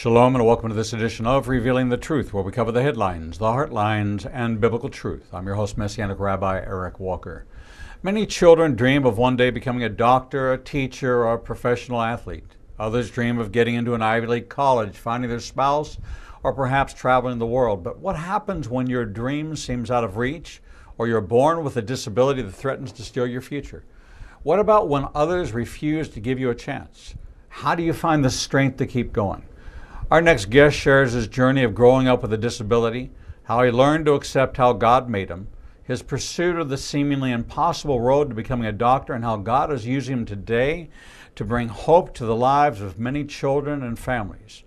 Shalom and welcome to this edition of Revealing the Truth, where we cover the headlines, the heartlines, and biblical truth. I'm your host, Messianic Rabbi Eric Walker. Many children dream of one day becoming a doctor, a teacher, or a professional athlete. Others dream of getting into an Ivy League college, finding their spouse, or perhaps traveling the world. But what happens when your dream seems out of reach, or you're born with a disability that threatens to steal your future? What about when others refuse to give you a chance? How do you find the strength to keep going? Our next guest shares his journey of growing up with a disability, how he learned to accept how God made him, his pursuit of the seemingly impossible road to becoming a doctor, and how God is using him today to bring hope to the lives of many children and families.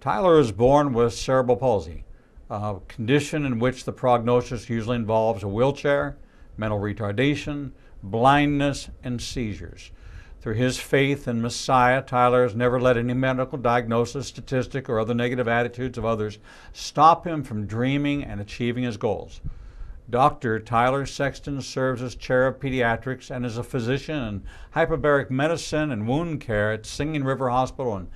Tyler was born with cerebral palsy, a condition in which the prognosis usually involves a wheelchair, mental retardation, blindness, and seizures. Through his faith in Messiah, Tyler has never let any medical diagnosis, statistic, or other negative attitudes of others stop him from dreaming and achieving his goals. Dr. Tyler Sexton serves as chair of pediatrics and is a physician in hyperbaric medicine and wound care at Singing River Hospital in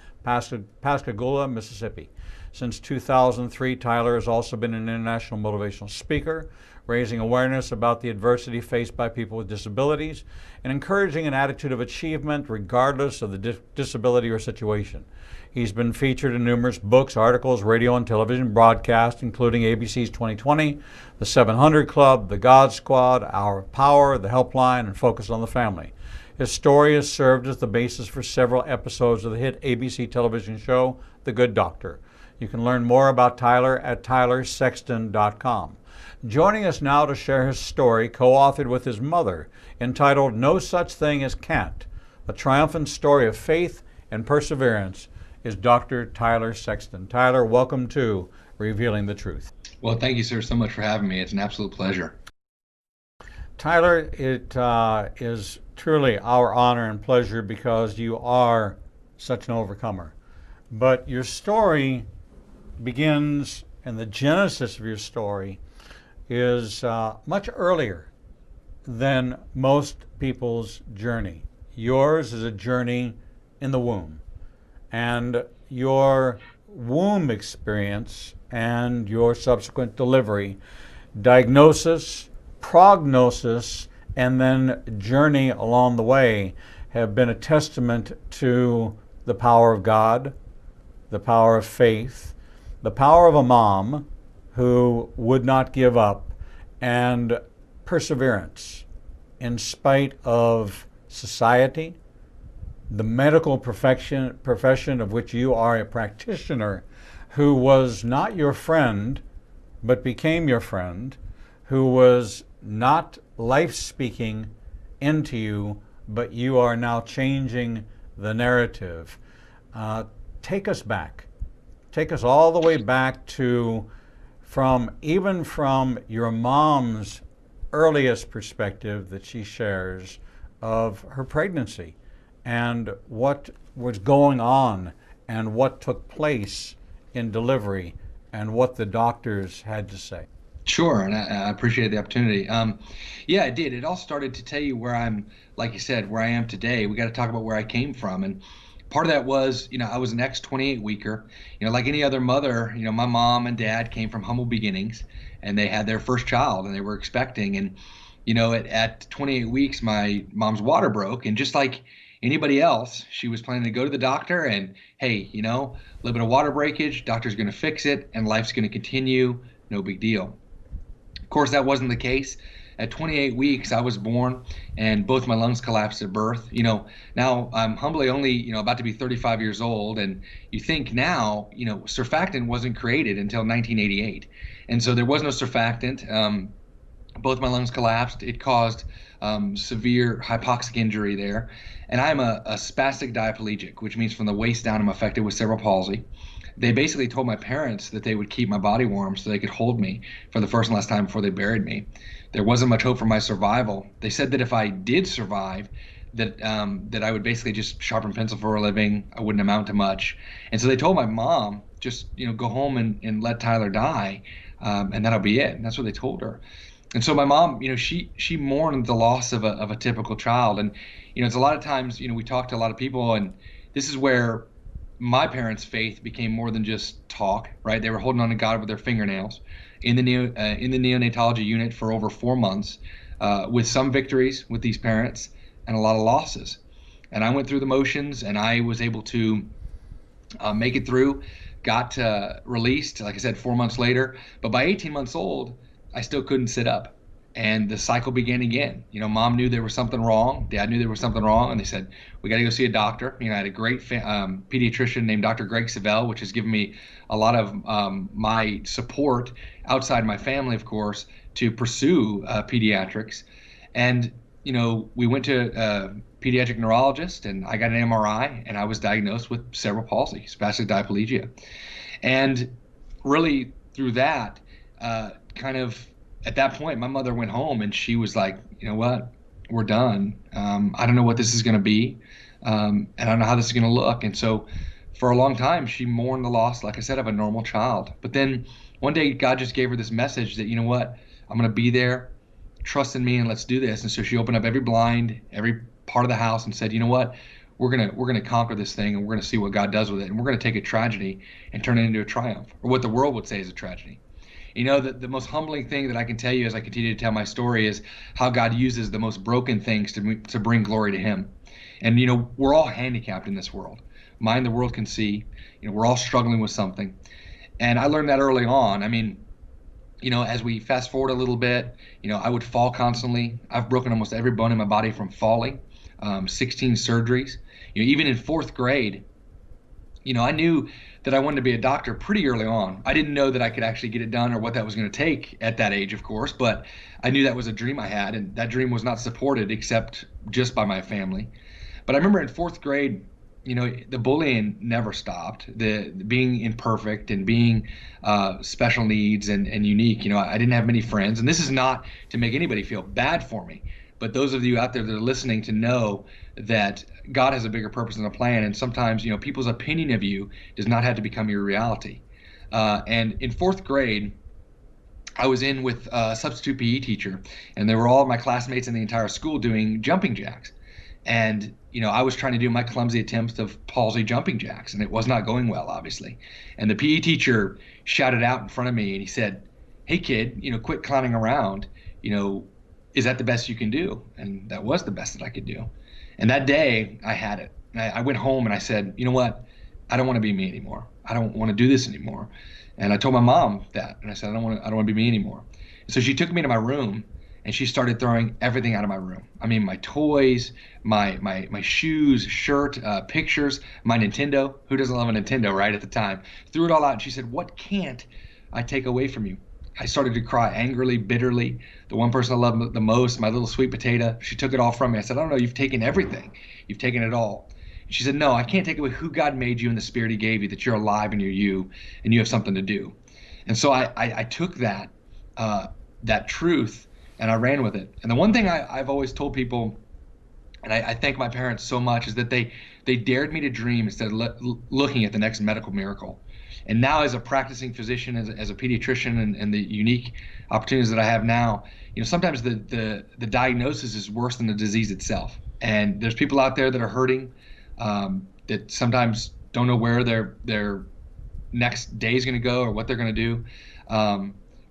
Pascagoula, Mississippi. Since 2003, Tyler has also been an international motivational speaker, raising awareness about the adversity faced by people with disabilities and encouraging an attitude of achievement regardless of the disability or situation. He's been featured in numerous books, articles, radio, and television broadcasts, including ABC's 2020, The 700 Club, The God Squad, Hour of Power, The Helpline, and Focus on the Family. His story has served as the basis for several episodes of the hit ABC television show, The Good Doctor. You can learn more about Tyler at tylersexton.com. Joining us now to share his story, co-authored with his mother, entitled No Such Thing as Cant, a triumphant story of faith and perseverance, is Dr. Tyler Sexton. Tyler, welcome to Revealing the Truth. Well, thank you, sir, so much for having me. It's an absolute pleasure. Tyler, it is truly our honor and pleasure because you are such an overcomer. But your story begins, and the genesis of your story is much earlier than most people's journey. Yours is a journey in the womb. And your womb experience and your subsequent delivery, diagnosis, prognosis, and then journey along the way have been a testament to the power of God, the power of faith, the power of a mom who would not give up, and perseverance in spite of society, the medical profession of which you are a practitioner, who was not your friend but became your friend, who was not life-speaking into you, but you are now changing the narrative. Take us back. Take us all the way back to from your mom's earliest perspective that she shares of her pregnancy and what was going on and what took place in delivery and what the doctors had to say. Sure, and I appreciate the opportunity. Yeah, it did. It all started to tell you where I'm, like you said, where I am today. We got to talk about where I came from. And part of that was, I was an ex-28 weeker. Like any other mother, my mom and dad came from humble beginnings, and they had their first child, and they were expecting. And, at 28 weeks, my mom's water broke, and just like anybody else, she was planning to go to the doctor, and hey, a little bit of water breakage, doctor's going to fix it, and life's going to continue, no big deal. Of course, that wasn't the case. At 28 weeks, I was born, and both my lungs collapsed at birth. Now I'm humbly only, about to be 35 years old, and you think now, surfactant wasn't created until 1988, and so there was no surfactant. Both my lungs collapsed. It caused severe hypoxic injury there, and I'm a spastic diaplegic, which means from the waist down I'm affected with cerebral palsy. They basically told my parents that they would keep my body warm so they could hold me for the first and last time before they buried me. There wasn't much hope for my survival. They said that if I did survive, that I would basically just sharpen pencil for a living. I wouldn't amount to much. And so they told my mom, just go home and let Tyler die, and that'll be it. And that's what they told her. And so my mom, she mourned the loss of a typical child. And it's a lot of times, we talk to a lot of people, and this is where my parents' faith became more than just talk, right? They were holding on to God with their fingernails in the in the neonatology unit for over 4 months, with some victories with these parents and a lot of losses. And I went through the motions, and I was able to make it through. Got released, like I said, 4 months later. But by 18 months old, I still couldn't sit up. And the cycle began again. Mom knew there was something wrong. Dad knew there was something wrong. And they said, we got to go see a doctor. I had a great pediatrician named Dr. Greg Savell, which has given me a lot of my support outside my family, of course, to pursue pediatrics. And, we went to a pediatric neurologist, and I got an MRI, and I was diagnosed with cerebral palsy, spastic diplegia. And really through that, kind of at that point, my mother went home, and she was like, you know what, we're done. I don't know what this is going to be. And I don't know how this is going to look. And so for a long time, she mourned the loss, like I said, of a normal child. But then one day, God just gave her this message that, you know what, I'm going to be there, trust in me, and let's do this. And so she opened up every blind, every part of the house, and said, you know what, we're gonna conquer this thing, and we're gonna see what God does with it, and we're gonna take a tragedy and turn it into a triumph, or what the world would say is a tragedy. The most humbling thing that I can tell you as I continue to tell my story is how God uses the most broken things to bring glory to Him. And we're all handicapped in this world. Mind the world can see. We're all struggling with something. And I learned that early on. As we fast forward a little bit, I would fall constantly. I've broken almost every bone in my body from falling, 16 surgeries. Even in fourth grade, I knew that I wanted to be a doctor pretty early on. I didn't know that I could actually get it done or what that was going to take at that age, of course, but I knew that was a dream I had, and that dream was not supported except just by my family. But I remember in fourth grade, the bullying never stopped. The being imperfect and being special needs and unique. I didn't have many friends, and this is not to make anybody feel bad for me, but those of you out there that are listening to know that God has a bigger purpose and a plan, and sometimes people's opinion of you does not have to become your reality. And in fourth grade, I was in with a substitute PE teacher, and they were all my classmates in the entire school doing jumping jacks. And I was trying to do my clumsy attempts of palsy jumping jacks, and it was not going well, obviously. And the PE teacher shouted out in front of me, and he said, "Hey kid, quit clowning around. Is that the best you can do?" And that was the best that I could do. And that day I had it. I went home and I said, you know what? I don't want to be me anymore. I don't want to do this anymore. And I told my mom that, and I said, I don't want to be me anymore. So she took me to my room, and she started throwing everything out of my room. My toys, my shoes, shirt, pictures, my Nintendo. Who doesn't love a Nintendo, right, at the time? Threw it all out, and she said, what can't I take away from you? I started to cry angrily, bitterly. The one person I loved the most, my little sweet potato, she took it all from me. I said, I don't know, you've taken everything. You've taken it all. She said, no, I can't take away who God made you and the spirit He gave you, that you're alive and you're you, and you have something to do. And so I took that truth, and I ran with it. And the one thing I've always told people, and I thank my parents so much, is that they dared me to dream instead of looking at the next medical miracle. And now, as a practicing physician, as a pediatrician, and the unique opportunities that I have now, sometimes the diagnosis is worse than the disease itself. And there's people out there that are hurting, that sometimes don't know where their next day is going to go or what they're going to do.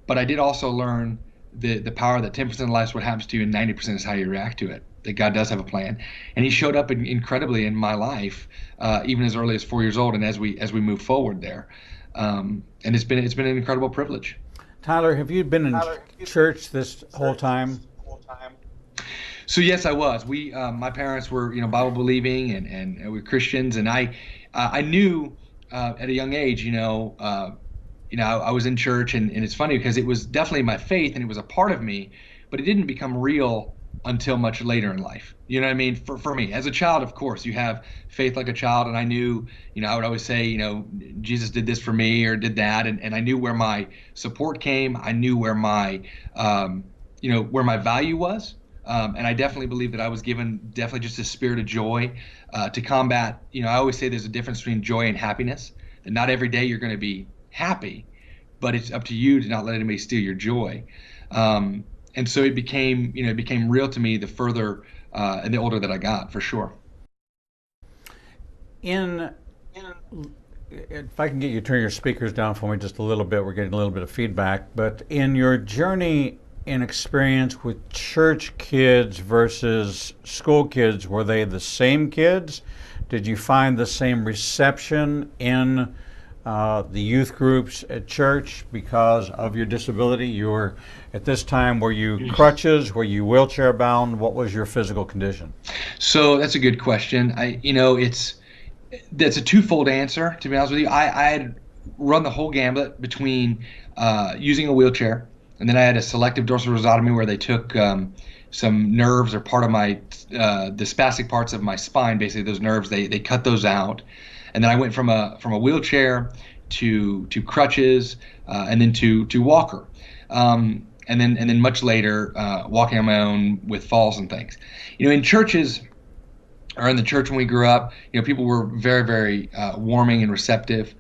But I did also learn the power that 10% of life is what happens to you, and 90% is how you react to it. That God does have a plan, and He showed up incredibly in my life, even as early as 4 years old, and as we move forward there, and it's been an incredible privilege. Tyler, have you been in church this whole time? So yes, I was. My parents were Bible believing, and we were Christians, and I knew at a young age, I was in church, and it's funny because it was definitely my faith, and it was a part of me, but it didn't become real until much later in life. You know what I mean? For me, as a child, of course, you have faith like a child, and I knew, I would always say, Jesus did this for me or did that, and I knew where my support came. I knew where my, where my value was, and I definitely believe that I was given definitely just a spirit of joy to combat. I always say there's a difference between joy and happiness. That not every day you're going to be happy, but it's up to you to not let anybody steal your joy. And so it became real to me the further and the older that I got, for sure. In if I can get you to turn your speakers down for me just a little bit, we're getting a little bit of feedback. But in your journey in experience with church kids versus school kids, were they the same kids? Did you find the same reception in the youth groups at church because of your disability? You were, at this time, were you crutches? Were you wheelchair bound? What was your physical condition? So that's a good question. That's a twofold answer, to be honest with you. I had run the whole gambit between using a wheelchair, and then I had a selective dorsal rhizotomy where they took some nerves or part of the spastic parts of my spine, basically those nerves, they cut those out. And then I went from a wheelchair to crutches, and then to walker. And then much later, walking on my own with falls and things. In churches, or in the church when we grew up, people were very, very warming and receptive.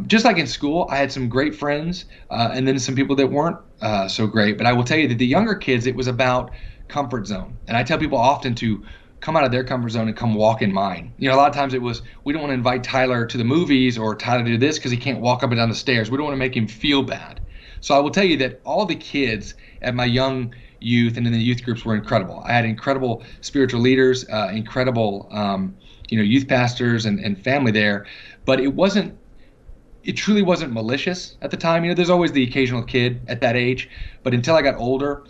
Just like in school, I had some great friends, and then some people that weren't so great. But I will tell you that the younger kids, it was about comfort zone. And I tell people often to come out of their comfort zone and come walk in mine. A lot of times it was, we don't want to invite Tyler to the movies or Tyler to do this because he can't walk up and down the stairs. We don't want to make him feel bad. So I will tell you that all the kids at my young youth and in the youth groups were incredible. I had incredible spiritual leaders, incredible youth pastors and family there, but it truly wasn't malicious at the time. There's always the occasional kid at that age, but until I got older,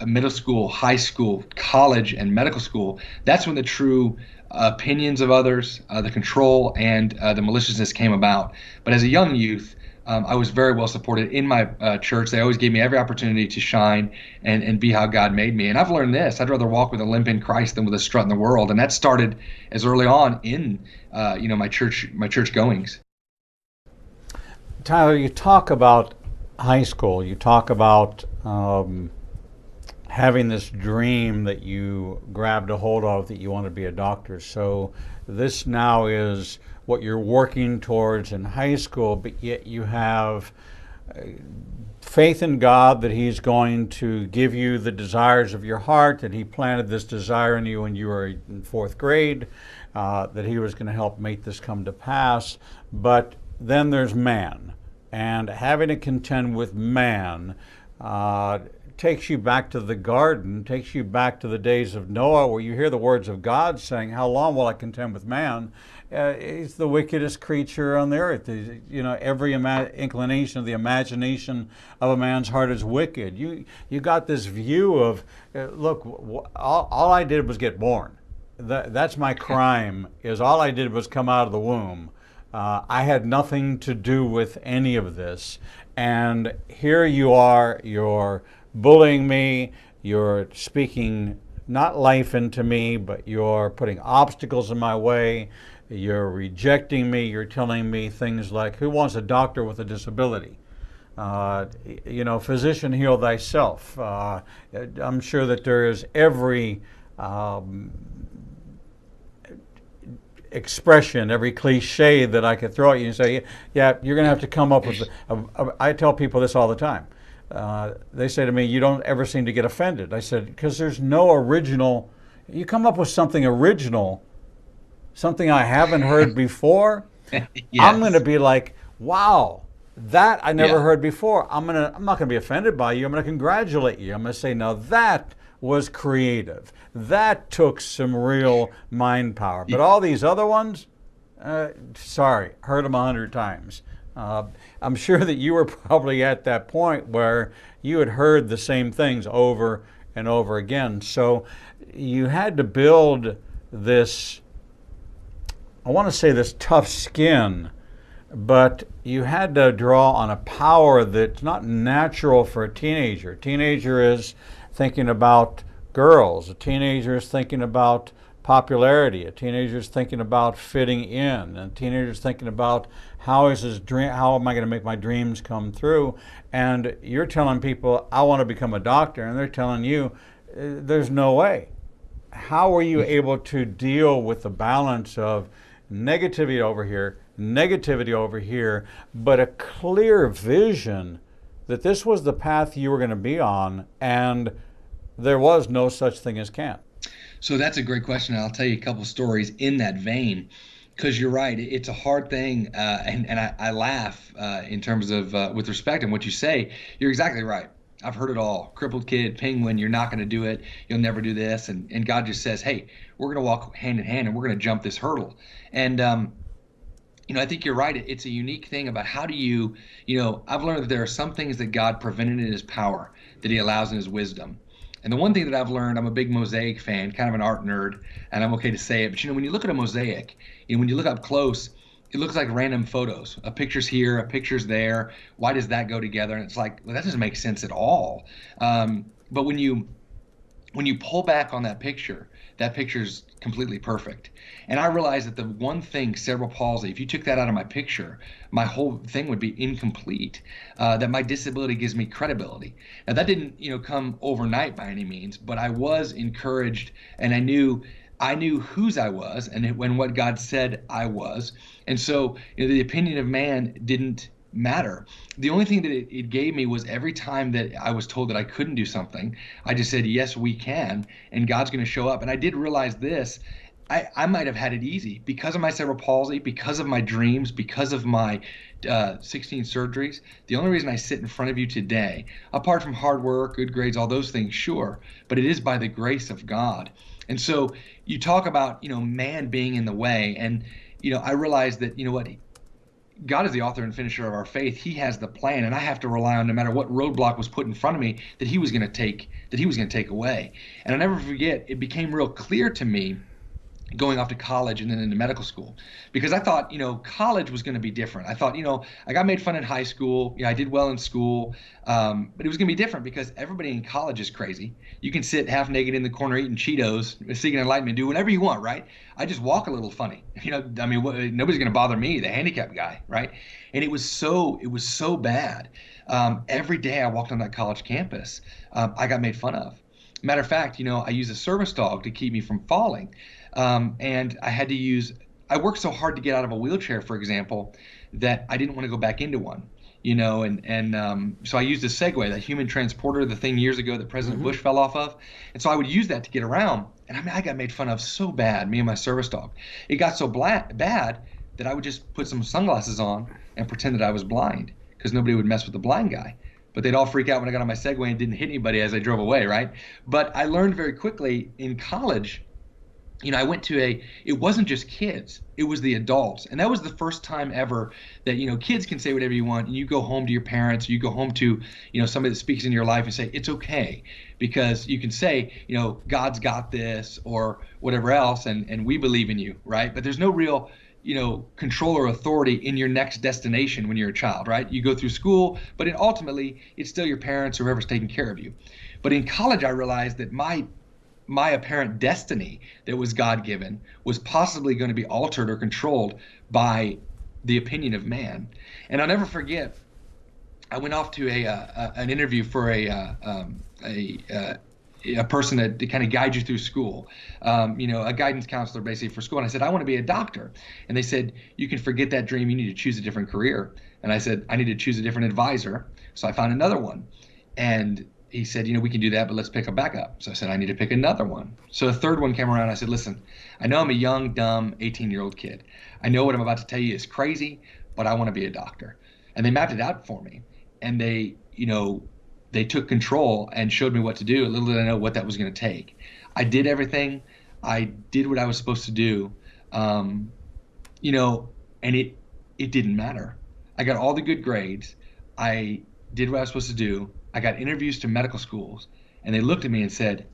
middle school, high school, college, and medical school, that's when the true opinions of others, the control, and the maliciousness came about. But as a young youth, I was very well supported in my church. They always gave me every opportunity to shine and be how God made me. And I've learned this: I'd rather walk with a limp in Christ than with a strut in the world. And that started as early on in my church goings. Tyler, you talk about high school. You talk about having this dream that you grabbed a hold of, that you want to be a doctor. So this now is what you're working towards in high school, but yet you have faith in God that He's going to give you the desires of your heart, that He planted this desire in you when you were in fourth grade, that He was going to help make this come to pass. But then there's man, and having to contend with man takes you back to the garden, takes you back to the days of Noah, where you hear the words of God saying, "How long will I contend with man? He's the wickedest creature on the earth. Every inclination of the imagination of a man's heart is wicked." You got this view of, look, all I did was get born. That's my crime, is all I did was come out of the womb. I had nothing to do with any of this. And here you are, you're bullying me, you're speaking not life into me, but you're putting obstacles in my way, you're rejecting me, you're telling me things like, who wants a doctor with a disability? Physician, heal thyself. I'm sure that there is every expression, every cliche that I could throw at you and say, yeah, you're going to have to come up with, I tell people this all the time. They say to me, you don't ever seem to get offended. I said, because there's no original, you come up with something original, something I haven't heard before, yes. I'm going to be like, wow, that I never heard before. I'm not going to be offended by you. I'm going to congratulate you. I'm going to say, now that was creative. That took some real mind power. But all these other ones, sorry, heard them 100 times. I'm sure that you were probably at that point where you had heard the same things over and over again. So you had to build this, I want to say this tough skin, but you had to draw on a power that's not natural for a teenager. A teenager is thinking about girls. A teenager is thinking about popularity. A teenager is thinking about fitting in. A teenager is thinking about how am I going to make my dreams come through? And you're telling people, I want to become a doctor, and they're telling you, there's no way. How were you able to deal with the balance of negativity over here, but a clear vision that this was the path you were going to be on, and there was no such thing as Cant? So that's a great question. I'll tell you a couple stories in that vein. Because you're right, it's a hard thing, and I laugh in terms of with respect and what you say. You're exactly right. I've heard it all. Crippled kid, penguin, you're not going to do it. You'll never do this. And God just says, hey, we're going to walk hand in hand and we're going to jump this hurdle. And I think you're right. It's a unique thing about how do I've learned that there are some things that God prevented in his power that he allows in his wisdom. And the one thing that I've learned, I'm a big mosaic fan, kind of an art nerd, and I'm okay to say it. But when you look at a mosaic, when you look up close, it looks like random photos. A picture's here, a picture's there. Why does that go together? And it's like, well, that doesn't make sense at all. But when you pull back on that picture's completely perfect. And I realized that the one thing, cerebral palsy, if you took that out of my picture, my whole thing would be incomplete. That my disability gives me credibility. Now that didn't, come overnight by any means, but I was encouraged, and I knew whose I was, and when what God said I was. And so, the opinion of man didn't matter. The only thing that it gave me was every time that I was told that I couldn't do something, I just said, yes, we can, and God's going to show up. And I did realize this. I might have had it easy because of my cerebral palsy, because of my dreams, because of my 16 surgeries. The only reason I sit in front of you today, apart from hard work, good grades, all those things, sure, but it is by the grace of God. And so you talk about, man being in the way. And, I realized that, what, God is the author and finisher of our faith. He has the plan, and I have to rely on, no matter what roadblock was put in front of me, that he was going to take away. And I'll never forget, it became real clear to me going off to college and then into medical school, because I thought, college was going to be different. I thought, I got made fun in high school. I did well in school, but it was going to be different because everybody in college is crazy. You can sit half naked in the corner eating Cheetos, seeking enlightenment, do whatever you want, right? I just walk a little funny. Nobody's going to bother me, the handicapped guy, right? And it was so bad. Every day I walked on that college campus, I got made fun of. Matter of fact, I used a service dog to keep me from falling. And I worked so hard to get out of a wheelchair, for example, that I didn't want to go back into one, so I used a Segway, that human transporter, the thing years ago that President Bush fell off of. And so I would use that to get around. And I got made fun of so bad, me and my service dog. It got so bad that I would just put some sunglasses on and pretend that I was blind, because nobody would mess with the blind guy. But they'd all freak out when I got on my Segway and didn't hit anybody as I drove away, right? But I learned very quickly in college, I went to it wasn't just kids, it was the adults. And that was the first time ever that, kids can say whatever you want, and you go home to your parents, you go home to, somebody that speaks in your life and say, it's okay, because you can say, God's got this or whatever else, and we believe in you, right? But there's no real, control or authority in your next destination when you're a child, right? You go through school, but ultimately it's still your parents or whoever's taking care of you. But in college, I realized that my apparent destiny that was God-given was possibly going to be altered or controlled by the opinion of man. And I'll never forget, I went off to an interview for a person that kind of guides you through school, a guidance counselor basically for school. And I said, I want to be a doctor. And they said, you can forget that dream. You need to choose a different career. And I said, I need to choose a different advisor. So I found another one. And he said, we can do that, but let's pick a backup. So I said, I need to pick another one. So a third one came around. I said, listen, I know I'm a young, dumb 18-year-old kid. I know what I'm about to tell you is crazy, but I want to be a doctor. And they mapped it out for me. And they took control and showed me what to do. Little did I know what that was going to take. I did everything. I did what I was supposed to do. And it didn't matter. I got all the good grades. I did what I was supposed to do. I got interviews to medical schools, and they looked at me and said,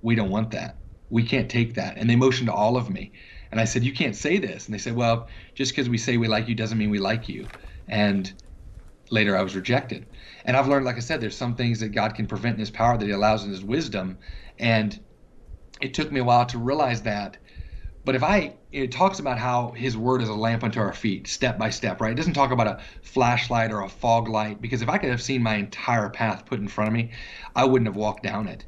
we don't want that. We can't take that. And they motioned to all of me. And I said, you can't say this. And they said, well, just because we say we like you doesn't mean we like you. And later I was rejected. And I've learned, like I said, there's some things that God can prevent in his power that he allows in his wisdom. And it took me a while to realize that. But it talks about how his word is a lamp unto our feet, step by step, right? It doesn't talk about a flashlight or a fog light, because if I could have seen my entire path put in front of me, I wouldn't have walked down it.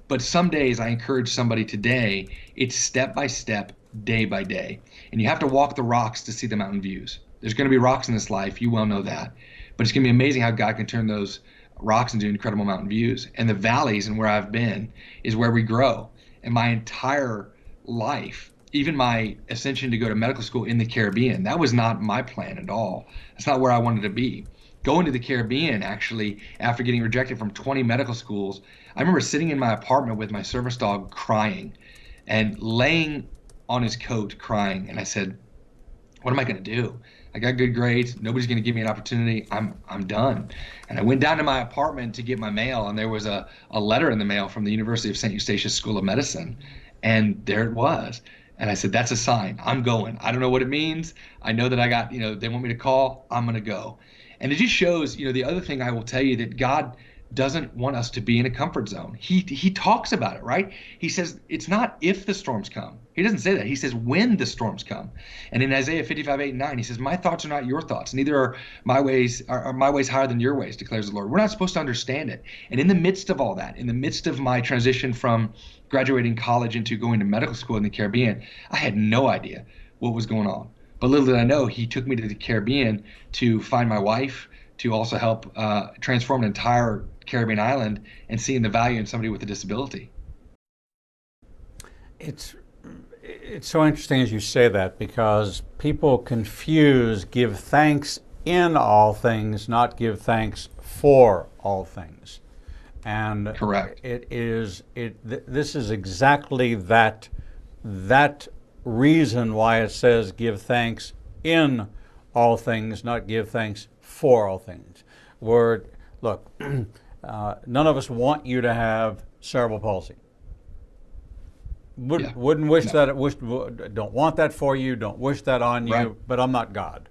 But some days I encourage somebody today, it's step by step, day by day. And you have to walk the rocks to see the mountain views. There's going to be rocks in this life, you well know that. But it's going to be amazing how God can turn those rocks into incredible mountain views. And the valleys and where I've been is where we grow. And my entire life, even my ascension to go to medical school in the Caribbean, that was not my plan at all. That's not where I wanted to be. Going to the Caribbean, actually, after getting rejected from 20 medical schools, I remember sitting in my apartment with my service dog crying and laying on his coat crying. And I said, what am I going to do? I got good grades. Nobody's going to give me an opportunity. I'm done. And I went down to my apartment to get my mail, and there was a letter in the mail from the University of St. Eustatius School of Medicine. And there it was. And I said, that's a sign. I'm going. I don't know what it means. I know that I got, they want me to call. I'm going to go. And it just shows, the other thing I will tell you, that God doesn't want us to be in a comfort zone. He talks about it, right? He says it's not if the storms come. He doesn't say that. He says when the storms come. And in Isaiah 55:8-9, he says, my thoughts are not your thoughts. Neither are my ways higher than your ways, declares the Lord. We're not supposed to understand it. And in the midst of all that, in the midst of my transition from graduating college into going to medical school in the Caribbean, I had no idea what was going on. But little did I know, he took me to the Caribbean to find my wife, to also help transform an entire Caribbean island and seeing the value in somebody with a disability. It's so interesting as you say that, because people confuse give thanks in all things, not give thanks for all things. And correct. This is exactly that reason why it says give thanks in all things, not give thanks for all things. Look, none of us want you to have cerebral palsy. Wouldn't wish that. Don't want that for you. Don't wish that on you. Right. But I'm not God.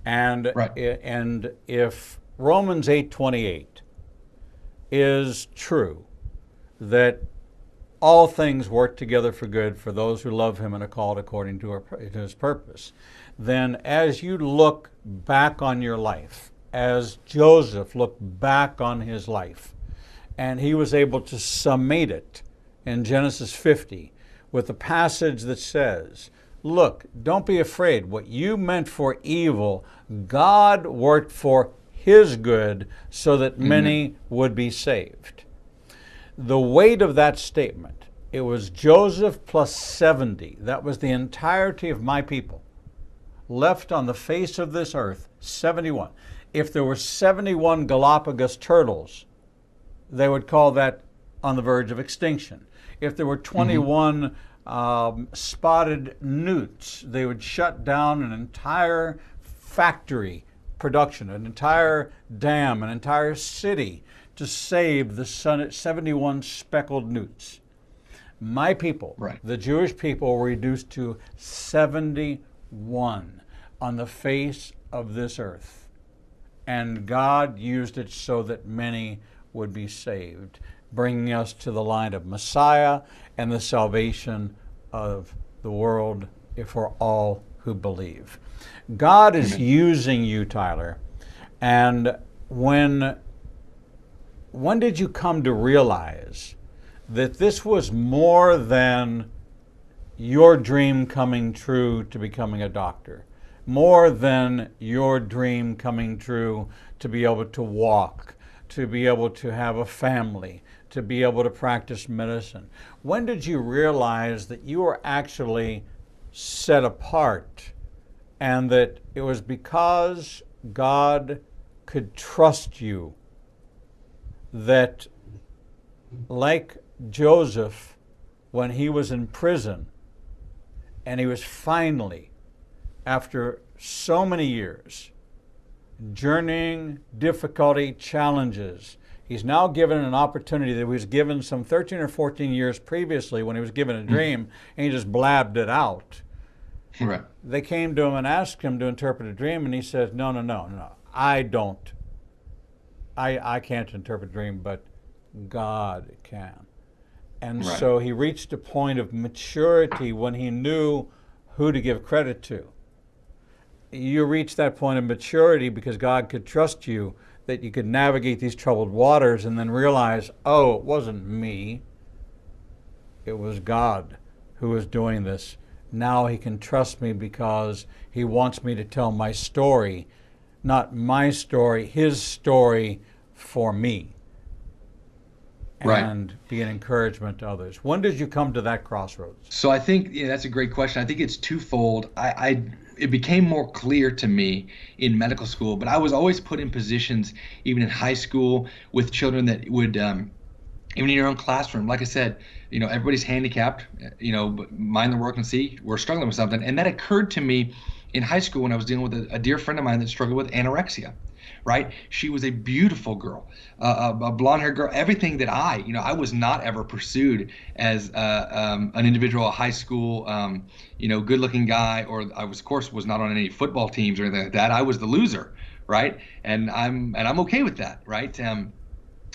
And right. And if Romans 8:28 is true, that all things work together for good for those who love him and are called according to his purpose, then as you look back on your life, as Joseph looked back on his life, and he was able to summate it in Genesis 50 with a passage that says, look, don't be afraid. What you meant for evil, God worked for his good so that many would be saved. The weight of that statement, it was Joseph plus 70. That was the entirety of my people left on the face of this earth, 71. If there were 71 Galapagos turtles, they would call that on the verge of extinction. If there were 21 spotted newts, they would shut down an entire factory production, an entire dam, an entire city to save the 71 speckled newts. My people, right. The Jewish people, were reduced to 71 on the face of this earth. And God used it so that many would be saved, bringing us to the line of Messiah and the salvation of the world for all who believe. God is using you, Tyler. And when did you come to realize that this was more than your dream coming true to becoming a doctor, more than your dream coming true to be able to walk, to be able to have a family, to be able to practice medicine? When did you realize that you were actually set apart, and that it was because God could trust you, that like Joseph, when he was in prison, and he was finally, after so many years, journeying, difficulty, challenges, he's now given an opportunity that he was given some 13 or 14 years previously when he was given a dream, and he just blabbed it out. Right. They came to him and asked him to interpret a dream, and he says, no, I don't. I can't interpret a dream, but God can. And right. So he reached a point of maturity when he knew who to give credit to. You reached that point of maturity because God could trust you, that you could navigate these troubled waters and then realize, oh, it wasn't me. It was God who was doing this. Now he can trust me because he wants me to tell my story, not my story, his story for me. Right. and be an encouragement to others. When did you come to that crossroads? So I think that's a great question. I think it's twofold. It became more clear to me in medical school, but I was always put in positions, even in high school, with children that would, even in your own classroom. Like I said, everybody's handicapped. But mind the world can see we're struggling with something, and that occurred to me in high school when I was dealing with a dear friend of mine that struggled with anorexia. Right? She was a beautiful girl, a blonde-haired girl. Everything that I was not ever pursued as an individual, a high school, good-looking guy, or I was, of course, was not on any football teams or anything like that. I was the loser, right? And I'm okay with that, right?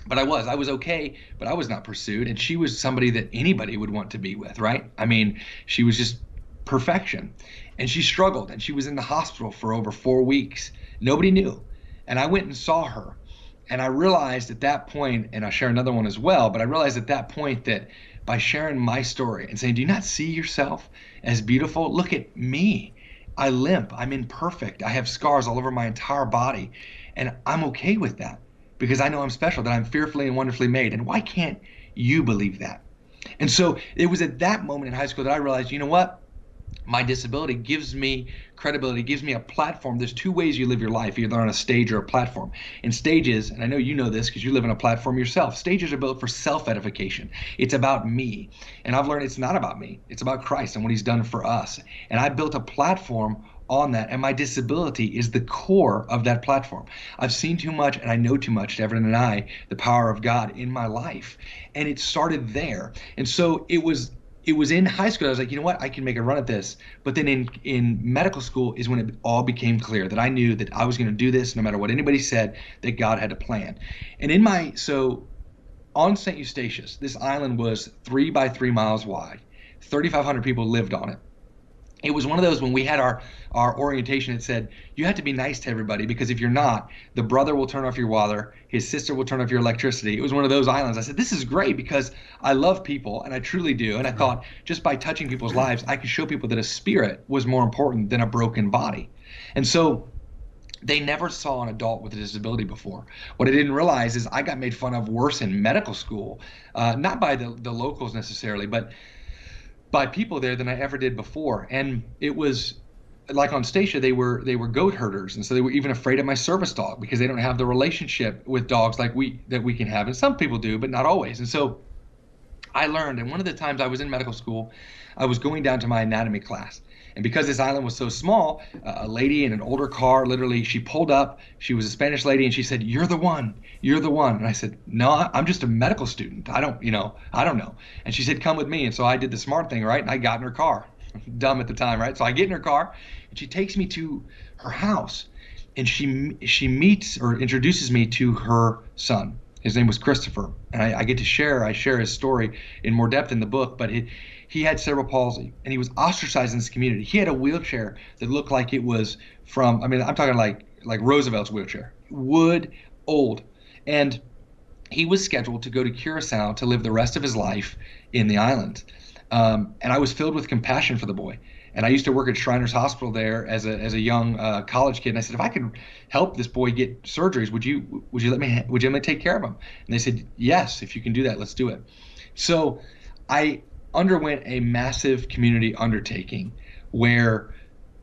But I was okay, but I was not pursued. And she was somebody that anybody would want to be with, right? I mean, she was just perfection, and she struggled, and she was in the hospital for over 4 weeks. Nobody knew. And I went and saw her, and I realized at that point, and I'll share another one as well, but I realized at that point that by sharing my story and saying, do you not see yourself as beautiful? Look at me. I limp. I'm imperfect. I have scars all over my entire body, and I'm okay with that because I know I'm special, that I'm fearfully and wonderfully made. And why can't you believe that? And so it was at that moment in high school that I realized, you know what? My disability gives me credibility, gives me a platform. There's two ways you live your life, either on a stage or a platform. And stages, and I know you know this because you live on a platform yourself, stages are built for self-edification. It's about me. And I've learned it's not about me. It's about Christ and what he's done for us. And I built a platform on that, and my disability is the core of that platform. I've seen too much and I know too much to ever deny the power of God in my life. And it started there. And so it was in high school. I was like, you know what? I can make a run at this. But then in medical school is when it all became clear that I knew that I was going to do this no matter what anybody said, that God had a plan. And so on St. Eustatius, this island was 3 by 3 miles wide. 3,500 people lived on it. It was one of those when we had our orientation, it said, you have to be nice to everybody because if you're not, the brother will turn off your water, his sister will turn off your electricity. It was one of those islands. I said, this is great because I love people, and I truly do. And I thought just by touching people's lives, I could show people that a spirit was more important than a broken body. And so they never saw an adult with a disability before. What I didn't realize is I got made fun of worse in medical school, not by the locals necessarily, but by people there than I ever did before. And it was like on Stacia, they were goat herders, and so they were even afraid of my service dog because they don't have the relationship with dogs like we can have. And some people do, but not always. And so I learned, and one of the times I was in medical school, I was going down to my anatomy class. And because this island was so small, a lady in an older car, literally, she pulled up. She was a Spanish lady, and she said, "You're the one. You're the one." And I said, "No, I'm just a medical student. I don't know." And she said, "Come with me." And so I did the smart thing, right? And I got in her car. Dumb at the time, right? So I get in her car, and she takes me to her house, and she meets or introduces me to her son. His name was Christopher, and I share his story in more depth in the book, but he had cerebral palsy, and he was ostracized in this community. He had a wheelchair that looked like it was from, I'm talking like Roosevelt's wheelchair, wood, old. And he was scheduled to go to Curacao to live the rest of his life in the island. And I was filled with compassion for the boy. And I used to work at Shriners Hospital there as a young college kid. And I said, if I could help this boy get surgeries, would you let me take care of him? And they said, yes, if you can do that, let's do it. So I underwent a massive community undertaking where,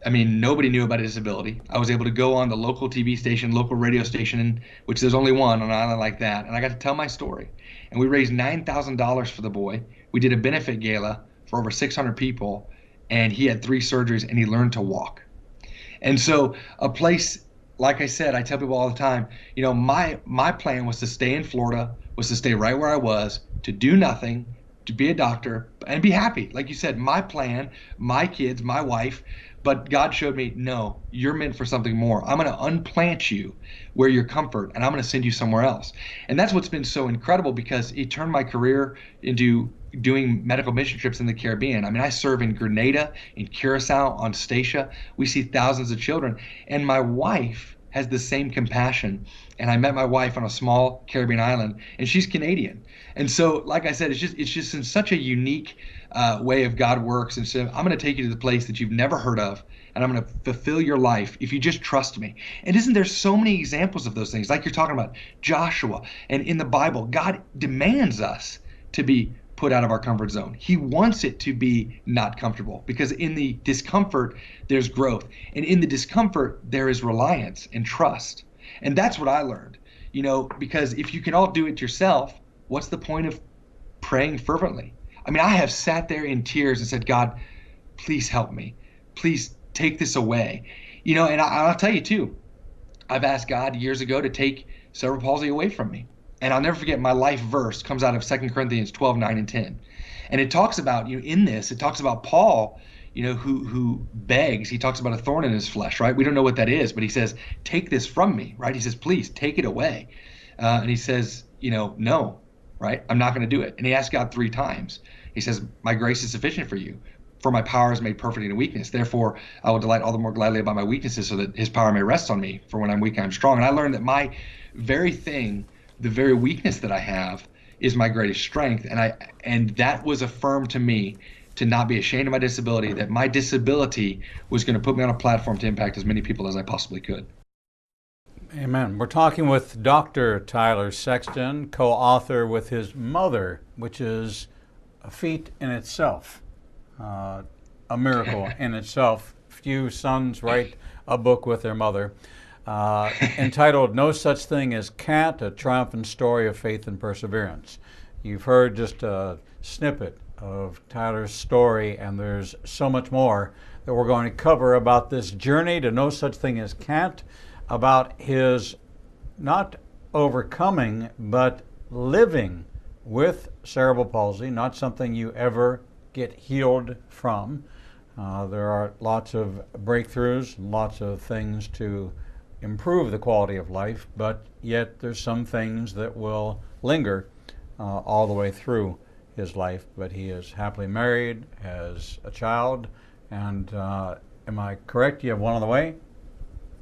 nobody knew about a disability. I was able to go on the local TV station, local radio station, which there's only one on an island like that. And I got to tell my story. And we raised $9,000 for the boy. We did a benefit gala for over 600 people. And he had 3 surgeries, and he learned to walk. And so a place, like I said, I tell people all the time, my plan was to stay in Florida, was to stay right where I was, to do nothing, to be a doctor, and be happy. Like you said, my plan, my kids, my wife. But God showed me, no, you're meant for something more. I'm going to unplant you where you're comfort, and I'm going to send you somewhere else. And that's what's been so incredible because it turned my career into doing medical mission trips in the Caribbean. I serve in Grenada, in Curacao, on Stacia. We see thousands of children. And my wife has the same compassion. And I met my wife on a small Caribbean island, and she's Canadian. And so, like I said, it's just in such a unique way of God works. And so I'm going to take you to the place that you've never heard of, and I'm going to fulfill your life if you just trust me. And isn't there so many examples of those things? Like you're talking about Joshua, and in the Bible, God demands us to be put out of our comfort zone. He wants it to be not comfortable, because in the discomfort, there's growth. And in the discomfort, there is reliance and trust. And that's what I learned, because if you can all do it yourself, what's the point of praying fervently? I mean, I have sat there in tears and said, God, please help me. Please take this away. And I'll tell you too, I've asked God years ago to take cerebral palsy away from me. And I'll never forget, my life verse comes out of 2 Corinthians 12:9-10. And it talks about, in this, it talks about Paul, who begs. He talks about a thorn in his flesh, right? We don't know what that is, but he says, take this from me, right? He says, please take it away. And he says, no, right? I'm not going to do it. And he asked God 3 times. He says, my grace is sufficient for you, for my power is made perfect in weakness. Therefore, I will delight all the more gladly about my weaknesses, so that his power may rest on me. For when I'm weak, I'm strong. And I learned that my very thing, the very weakness that I have, is my greatest strength. And that was affirmed to me, to not be ashamed of my disability, that my disability was going to put me on a platform to impact as many people as I possibly could. Amen. We're talking with Dr. Tyler Sexton, co-author with his mother, which is a feat in itself, a miracle in itself. Few sons write a book with their mother, entitled No Such Thing as Cant, a triumphant story of faith and perseverance. You've heard just a snippet of Tyler's story, and there's so much more that we're going to cover about this journey to no such thing as Cant, about his not overcoming, but living with cerebral palsy, not something you ever get healed from. There are lots of breakthroughs, lots of things to improve the quality of life, but yet there's some things that will linger all the way through his life. But he is happily married, has a child, and am I correct? You have one on the way?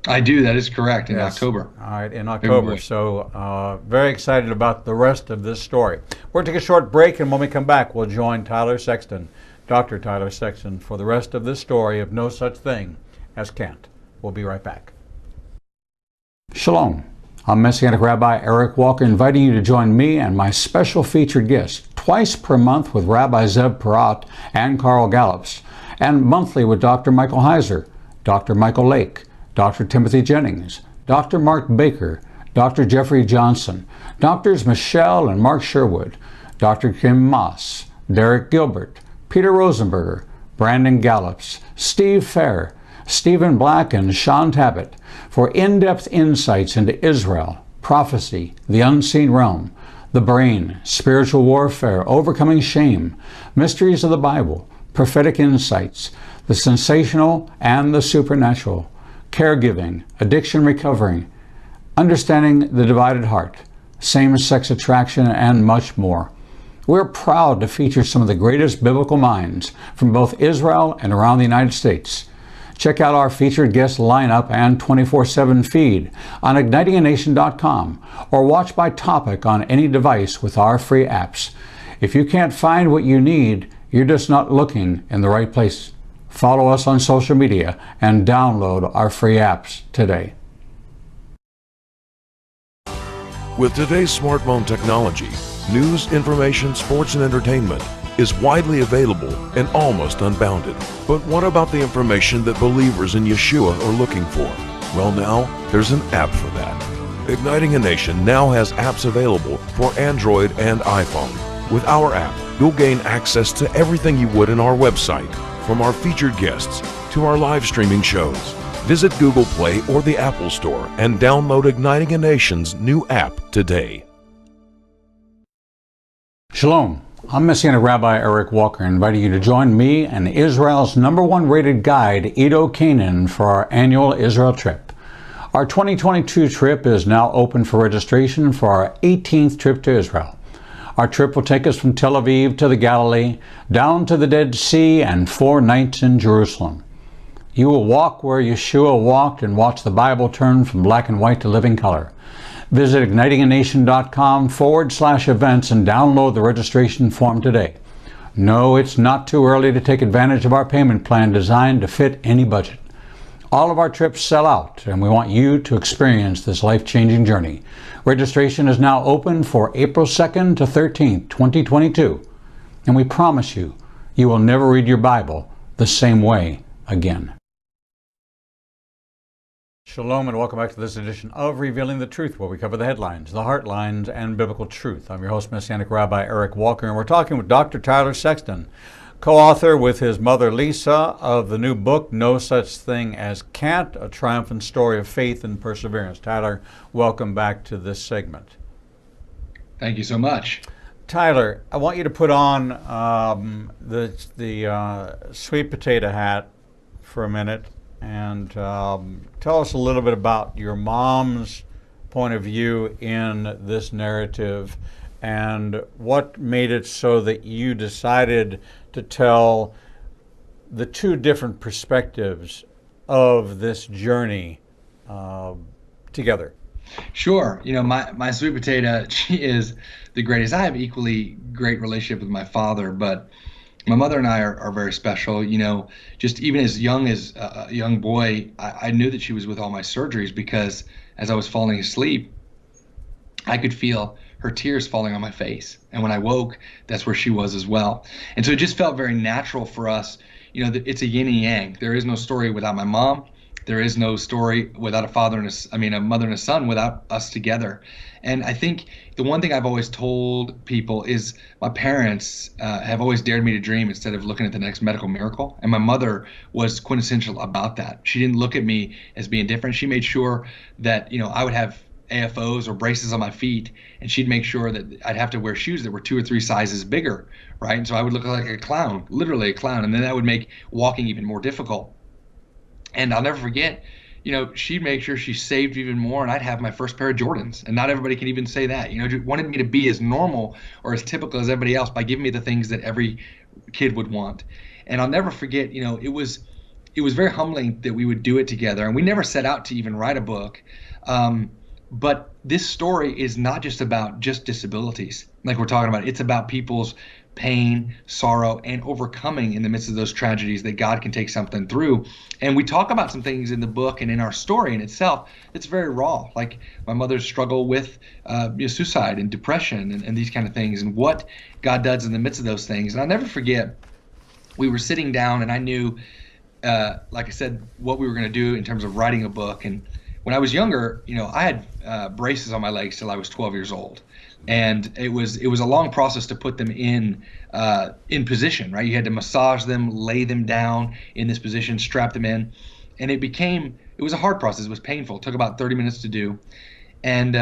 I do. That is correct. In Yes. October. All right, in October. So very excited about the rest of this story. We're going to take a short break, and when we come back, we'll join Tyler Sexton, Dr. Tyler Sexton, for the rest of this story of No Such Thing as Cant. We'll be right back. Shalom. I'm Messianic Rabbi Eric Walker, inviting you to join me and my special featured guests twice per month with Rabbi Zeb Parat and Carl Gallups, and monthly with Dr. Michael Heiser, Dr. Michael Lake, Dr. Timothy Jennings, Dr. Mark Baker, Dr. Jeffrey Johnson, Drs. Michelle and Mark Sherwood, Dr. Kim Moss, Derek Gilbert, Peter Rosenberger, Brandon Gallups, Steve Fair, Stephen Black, and Sean Tabbitt for in-depth insights into Israel, prophecy, the unseen realm, the brain, spiritual warfare, overcoming shame, mysteries of the Bible, prophetic insights, the sensational and the supernatural, caregiving, addiction recovery, understanding the divided heart, same-sex attraction, and much more. We're proud to feature some of the greatest biblical minds from both Israel and around the United States. Check out our featured guest lineup and 24/7 feed on ignitinganation.com, or watch by topic on any device with our free apps. If you can't find what you need, you're just not looking in the right place. Follow us on social media and download our free apps today. With today's smartphone technology, news, information, sports, and entertainment is widely available and almost unbounded. But what about the information that believers in Yeshua are looking for? Well, now there's an app for that. Igniting a Nation now has apps available for Android and iPhone. With our app, you'll gain access to everything you would in our website, from our featured guests to our live streaming shows. Visit Google Play or the Apple Store and download Igniting a Nation's new app today. Shalom. I'm Messianic Rabbi Eric Walker, inviting you to join me and Israel's #1 rated guide, Edo Canaan, for our annual Israel trip. Our 2022 trip is now open for registration for our 18th trip to Israel. Our trip will take us from Tel Aviv to the Galilee, down to the Dead Sea, and 4 nights in Jerusalem. You will walk where Yeshua walked and watch the Bible turn from black and white to living color. Visit ignitinganation.com/events and download the registration form today. No, it's not too early to take advantage of our payment plan designed to fit any budget. All of our trips sell out, and we want you to experience this life-changing journey. Registration is now open for April 2nd to 13th, 2022, and we promise you, you will never read your Bible the same way again. Shalom and welcome back to this edition of Revealing the Truth, where we cover the headlines, the heart lines, and biblical truth. I'm your host, Messianic Rabbi Eric Walker, and we're talking with Dr. Tyler Sexton, co-author with his mother Lisa of the new book, No Such Thing as Cant, a triumphant story of faith and perseverance. Tyler, welcome back to this segment. Thank you so much. Tyler, I want you to put on the sweet potato hat for a minute and tell us a little bit about your mom's point of view in this narrative and what made it so that you decided to tell the two different perspectives of this journey together. Sure. My sweet potato, she is the greatest. I have equally great relationship with my father, but my mother and I are very special. Just even as a young boy, I knew that she was with all my surgeries because as I was falling asleep, I could feel her tears falling on my face. And when I woke, that's where she was as well. And so it just felt very natural for us. It's a yin and yang. There is no story without my mom. There is no story without a mother and a son without us together. And I think the one thing I've always told people is my parents have always dared me to dream instead of looking at the next medical miracle. And my mother was quintessential about that. She didn't look at me as being different. She made sure that, I would have AFOs or braces on my feet, and she'd make sure that I'd have to wear shoes that were 2 or 3 sizes bigger, right? And so I would look like a clown, literally a clown. And then that would make walking even more difficult. And I'll never forget, she'd make sure she saved even more, and I'd have my first pair of Jordans. And not everybody can even say that. She wanted me to be as normal or as typical as everybody else by giving me the things that every kid would want. And I'll never forget, it was very humbling that we would do it together. And we never set out to even write a book. But this story is not just about disabilities, like we're talking about. It's about people's pain, sorrow, and overcoming in the midst of those tragedies that God can take something through. And we talk about some things in the book and in our story in itself that's very raw, like my mother's struggle with suicide and depression and these kind of things, and what God does in the midst of those things. And I'll never forget, we were sitting down, and I knew, like I said, what we were going to do in terms of writing a book. And when I was younger, I had braces on my legs till I was 12 years old. And it was a long process to put them in position, right? You had to massage them, lay them down in this position, strap them in, and it was a hard process. It was painful. It took about 30 minutes to do, and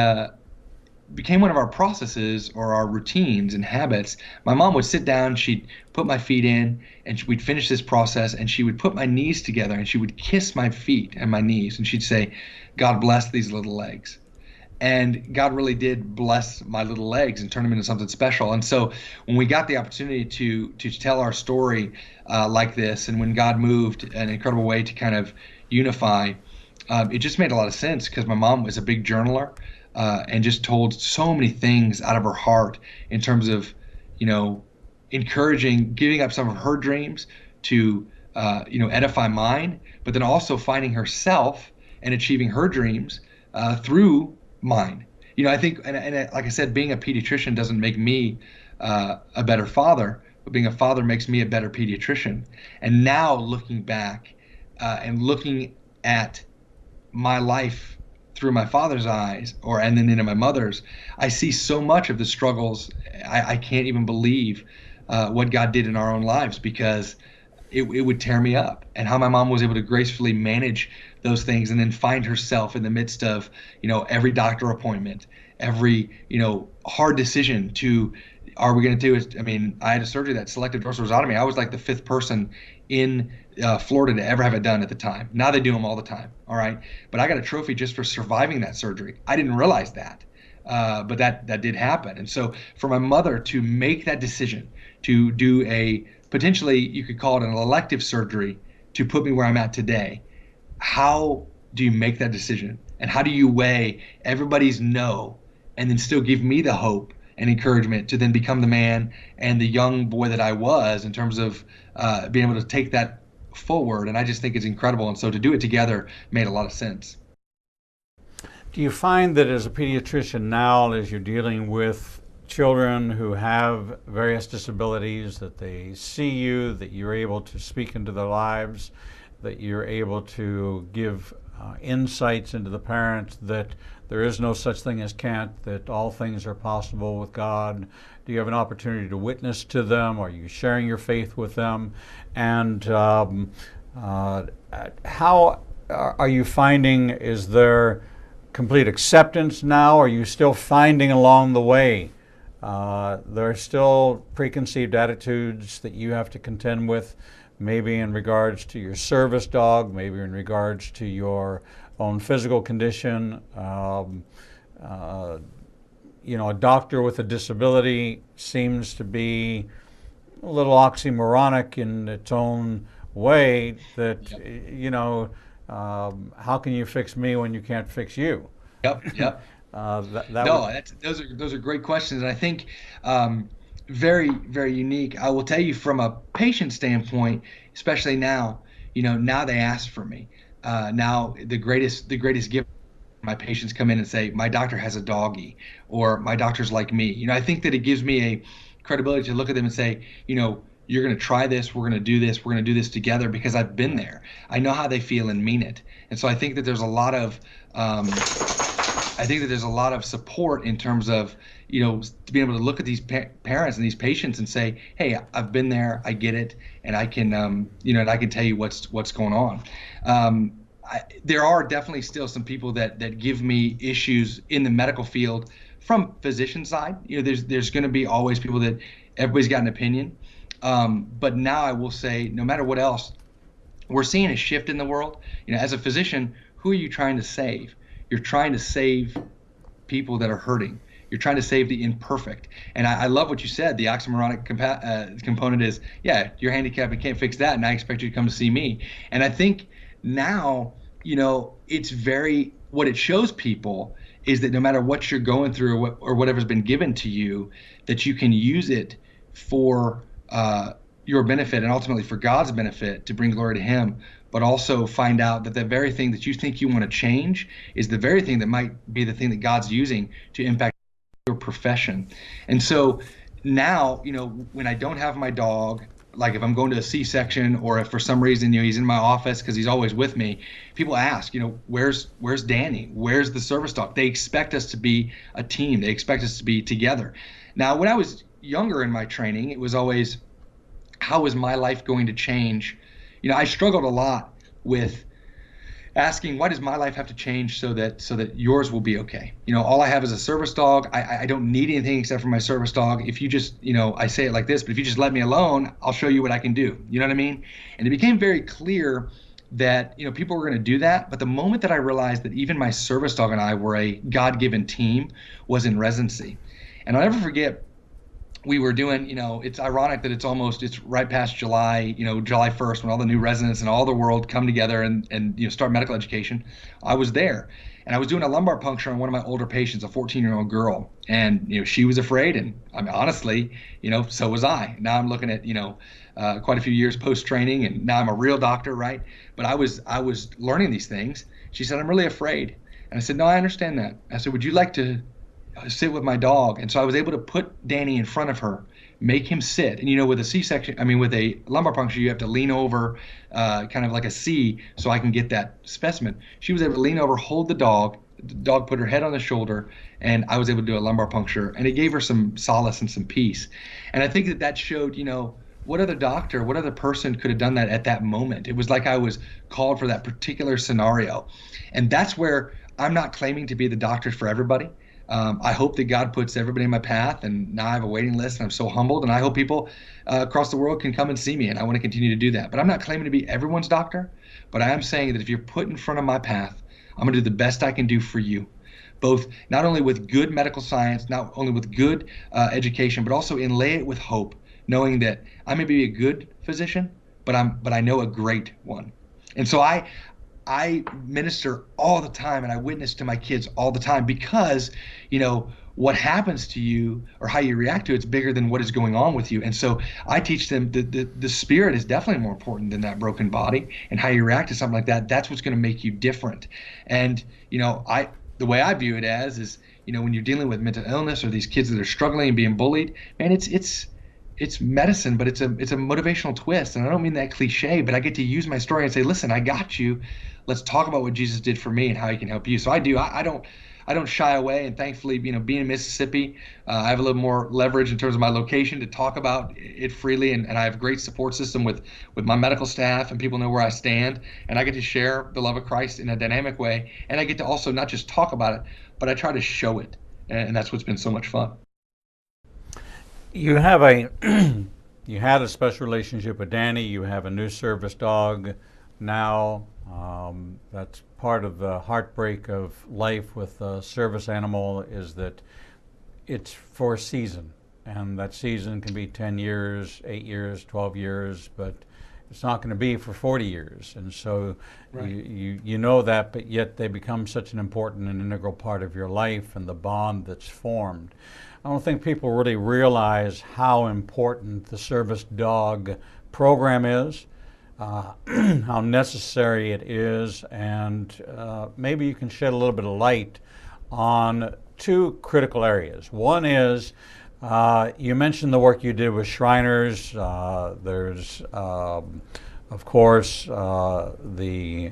became one of our processes or our routines and habits. My mom would sit down, she'd put my feet in, and we'd finish this process, and she would put my knees together, and she would kiss my feet and my knees, and she'd say, "God bless these little legs." And God really did bless my little legs and turn them into something special. And so when we got the opportunity to tell our story like this, and when God moved in an incredible way to kind of unify, it just made a lot of sense because my mom was a big journaler and just told so many things out of her heart in terms of, encouraging, giving up some of her dreams to, edify mine, but then also finding herself and achieving her dreams through mine. I think, and like I said, being a pediatrician doesn't make me a better father, but being a father makes me a better pediatrician. And now looking back and looking at my life through my father's eyes, and then into my mother's, I see so much of the struggles. I can't even believe what God did in our own lives, because it would tear me up, and how my mom was able to gracefully manage those things and then find herself in the midst of, every doctor appointment, every, hard decision to, are we going to do it? I had a surgery, that selective dorsal rhizotomy. I was like the 5th person in Florida to ever have it done at the time. Now they do them all the time. All right. But I got a trophy just for surviving that surgery. I didn't realize that. But that did happen. And so for my mother to make that decision to do a, potentially you could call it an elective surgery to put me where I'm at today. How do you make that decision? And how do you weigh everybody's no and then still give me the hope and encouragement to then become the man and the young boy that I was, in terms of being able to take that forward? And I just think it's incredible. And so to do it together made a lot of sense. Do you find that as a pediatrician now, as you're dealing with children who have various disabilities, that they see you, that you're able to speak into their lives, that you're able to give insights into the parents, that there is no such thing as Cant, that all things are possible with God? Do you have an opportunity to witness to them? Are you sharing your faith with them? And how are you finding, is there complete acceptance now? Are you still finding along the way there are still preconceived attitudes that you have to contend with, maybe in regards to your service dog, maybe in regards to your own physical condition? A doctor with a disability seems to be a little oxymoronic in its own way, that, how can you fix me when you can't fix you? Yep. Those are great questions, and I think very, very unique. I will tell you, from a patient standpoint, especially now, now they ask for me. Now the greatest gift, my patients come in and say, my doctor has a doggy, or my doctor's like me. I think that it gives me a credibility to look at them and say, you're going to try this, we're going to do this, we're going to do this together, because I've been there. I know how they feel and mean it. And so I think that there's a lot of support in terms of, to be able to look at these parents and these patients and say, hey, I've been there, I get it, and I can, and I can tell you what's going on. There are definitely still some people that give me issues in the medical field from physician side. There's going to be always people that everybody's got an opinion. But now I will say, no matter what else, we're seeing a shift in the world. As a physician, who are you trying to save? You're trying to save people that are hurting. You're trying to save the imperfect. And I love what you said. The oxymoronic component is, yeah, you're handicapped and can't fix that, and I expect you to come to see me. And I think now, it's what it shows people is that no matter what you're going through, or whatever's been given to you, that you can use it for your benefit and ultimately for God's benefit, to bring glory to Him, but also find out that the very thing that you think you want to change is the very thing that might be the thing that God's using to impact your profession. And so now, when I don't have my dog, like if I'm going to a C-section, or if for some reason, he's in my office because he's always with me, people ask, where's Danny? Where's the service dog? They expect us to be a team. They expect us to be together. Now, when I was younger in my training, it was always, how is my life going to change? I struggled a lot with asking, why does my life have to change so that yours will be okay? All I have is a service dog. I don't need anything except for my service dog. If you just, I say it like this, but if you just let me alone, I'll show you what I can do. You know what I mean? And it became very clear that, people were going to do that. But the moment that I realized that even my service dog and I were a God-given team, was in residency. And I'll never forget, we were doing, it's ironic that it's right past July, July 1st, when all the new residents and all the world come together and start medical education. I was there, and I was doing a lumbar puncture on one of my older patients, a 14-year-old girl. And, she was afraid. And I mean, honestly, so was I. Now I'm looking at, quite a few years post-training, and now I'm a real doctor, right? But I was learning these things. She said, I'm really afraid. And I said, no, I understand that. I said, would you like to sit with my dog? And so I was able to put Danny in front of her, make him sit. And with a C-section, with a lumbar puncture, you have to lean over, kind of like a C, so I can get that specimen. She was able to lean over, hold the dog. The dog put her head on the shoulder, and I was able to do a lumbar puncture, and it gave her some solace and some peace. And I think that showed, what other doctor, what other person could have done that at that moment? It was like I was called for that particular scenario. And that's where I'm not claiming to be the doctor for everybody. I hope that God puts everybody in my path, and now I have a waiting list, and I'm so humbled, and I hope people across the world can come and see me, and I want to continue to do that. But I'm not claiming to be everyone's doctor, but I am saying that if you're put in front of my path, I'm going to do the best I can do for you, both not only with good medical science, not only with good education, but also inlay it with hope, knowing that I may be a good physician, but I know a great one. And so I minister all the time, and I witness to my kids all the time, because what happens to you or how you react to it's bigger than what is going on with you. And so I teach them the spirit is definitely more important than that broken body, and how you react to something like that, that's what's going to make you different. And the way I view it as is, when you're dealing with mental illness or these kids that are struggling and being bullied, man, it's medicine, but it's a motivational twist. And I don't mean that cliche, but I get to use my story and say, listen, I got you. Let's talk about what Jesus did for me and how he can help you. So I do. I don't shy away. And thankfully, being in Mississippi, I have a little more leverage in terms of my location to talk about it freely. And I have a great support system with my medical staff, and people know where I stand. And I get to share the love of Christ in a dynamic way. And I get to also not just talk about it, but I try to show it. And that's what's been so much fun. You have you had a special relationship with Danny. You have a new service dog now. That's part of the heartbreak of life with a service animal, is that it's for a season, and that season can be 10 years, 8 years, 12 years, but it's not going to be for 40 years. And so right. you know that, but yet they become such an important and integral part of your life and the bond that's formed. I don't think people really realize how important the service dog program is, how necessary it is, and maybe you can shed a little bit of light on two critical areas. One is, you mentioned the work you did with Shriners. There's, of course, the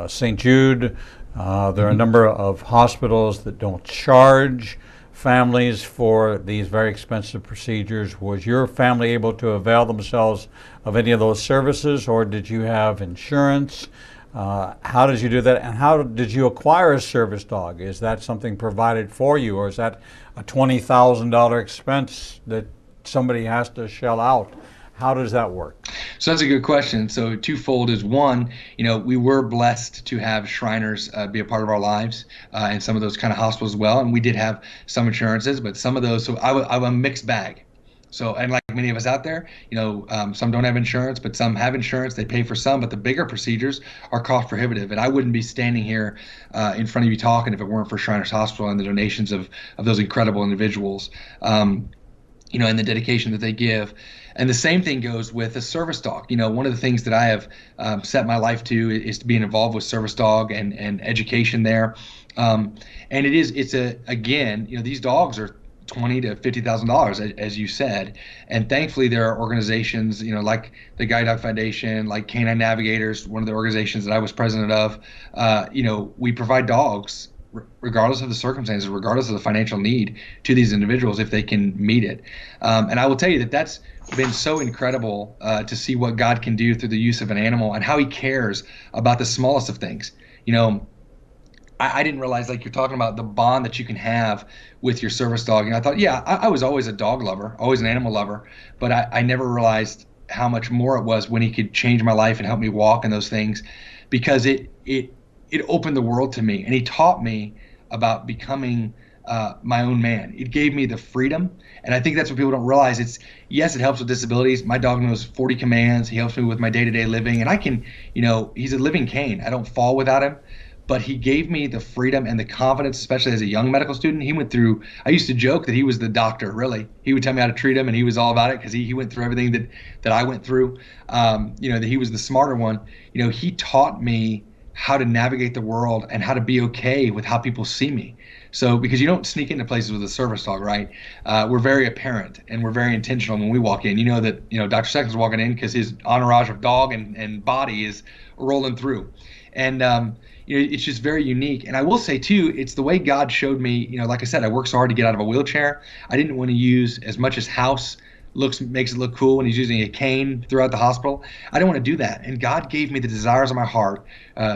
St. Jude. There are a number of hospitals that don't charge families for these very expensive procedures. Was your family able to avail themselves of any of those services, or did you have insurance? How did you do that, and how did you acquire a service dog? Is that something provided for you, or is that a $20,000 expense that somebody has to shell out? How does that work? So that's a good question. So twofold is, one, we were blessed to have Shriners be a part of our lives, and some of those kind of hospitals as well. And we did have some insurances, but some of those, so I'm a mixed bag. So, and like many of us out there, some don't have insurance, but some have insurance. They pay for some, but the bigger procedures are cost prohibitive. And I wouldn't be standing here in front of you talking if it weren't for Shriners Hospital and the donations of those incredible individuals, and the dedication that they give. And the same thing goes with a service dog. One of the things that I have set my life to is to be involved with service dog and education there. And these dogs are $20,000 to $50,000, as you said. And thankfully, there are organizations, like the Guide Dog Foundation, like Canine Navigators, one of the organizations that I was president of. We provide dogs regardless of the circumstances, regardless of the financial need, to these individuals if they can meet it. And I will tell you that that's been so incredible to see what God can do through the use of an animal and how he cares about the smallest of things. I didn't realize, like you're talking about, the bond that you can have with your service dog. And I thought, I was always a dog lover, always an animal lover, but I never realized how much more it was when he could change my life and help me walk and those things, because it opened the world to me, and he taught me about becoming my own man. It gave me the freedom, and I think that's what people don't realize. It helps with disabilities. My dog knows 40 commands. He helps me with my day-to-day living, and I can, he's a living cane. I don't fall without him, but he gave me the freedom and the confidence, especially as a young medical student. He went through, I used to joke that he was the doctor, really. He would tell me how to treat him, and he was all about it because he went through everything that I went through, that he was the smarter one. He taught me how to navigate the world and how to be okay with how people see me. So, because you don't sneak into places with a service dog, right? We're very apparent and we're very intentional when we walk in. Dr. Sexton's walking in because his entourage of dog and body is rolling through. And, it's just very unique. And I will say too, it's the way God showed me, like I said, I worked so hard to get out of a wheelchair. I didn't want to use as much as House makes it look cool when he's using a cane throughout the hospital. I didn't want to do that. And God gave me the desires of my heart,